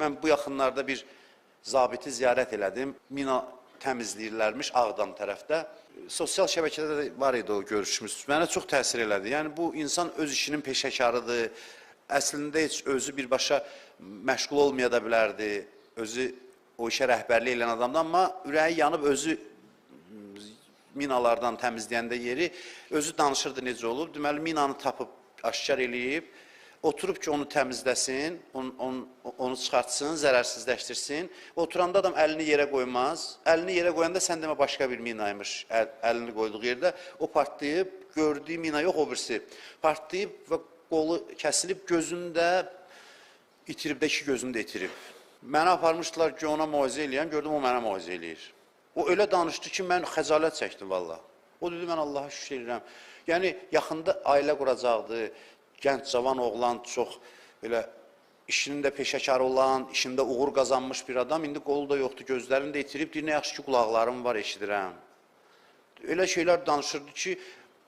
Mən bu yaxınlarda bir zabiti ziyarət elədim. Mina təmizləyirlərmiş Ağdam tərəfdə. Sosial şəbəkədə də var idi o görüşümüz. Mənə çox təsir elədi. Yəni bu insan öz işinin peşəkarıdır. Əslində heç özü birbaşa məşğul olmaya da bilərdi. Özü o işə rəhbərlik edən adamdan, amma ürəyi yanıb özü minalardan təmizləyəndə yeri, özü danışırdı necə olub. Deməli, minanı tapıb, aşkar eləyib, oturub ki, onu təmizləsin, onu çıxartsın, zərərsizləşdirsin. Oturanda adam əlini yerə qoymaz. Əlini yerə qoyanda sən demə başqa bir minaymış, əlini qoyduğu yerdə. O partlayıb, gördüyü mina yox, o birisi. Partlayıb və qolu kəsilib, gözünü də itirib də, iki gözünü də itirib. Mənə aparmışdılar ki, ona müalicə eləyəm, gördüm o mənə müalicə eləyir. O elə danışdı ki, mən xəcalət çəkdim valla. O dedi, mən Allaha şükür edirəm. Yəni, yaxında ailə quracaqdı, gənc, cavan oğlan, çox belə işinin də peşəkarı olan, işində uğur qazanmış bir adam, indi qolu da yoxdur, gözlərini də itirib, deyir, nə yaxşı ki, qulaqlarım var, eşidirəm. Elə şeylər danışırdı ki,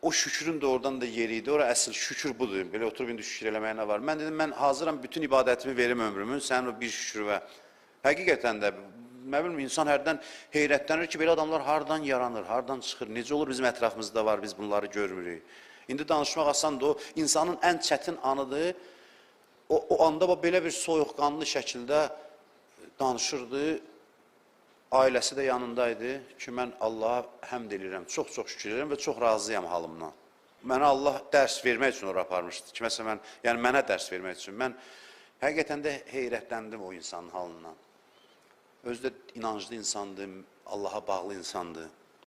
o şükrün də oradan da yeri idi, ora əsl şükür budur, belə oturub indi şükür eləməyə nə var. Mən dedim, mən hazıram bütün ibadətimi verim ömrümün, sənin o bir şükrüvə. Həqiqətən də, nə bilim, insan hərdən heyrətlənir ki, belə adamlar hardan yaranır, hardan çıxır, necə olur bizim ətrafımızda var, biz bunları görmürük. İndi danışmaq asandır, o insanın ən çətin anıdır. O anda belə bir soyuqqanlı şəkildə danışırdı, ailəsi də yanındaydı ki, mən Allaha həmd edirəm, çox-çox şükür edirəm və çox razıyam halımdan. Mənə Allah dərs vermək üçün ora aparmışdı ki, məsələn, yəni mənə dərs vermək üçün. Mən həqiqətən də heyrətləndim o insanın halından. Özü də inanclı insandı, Allaha bağlı insandı.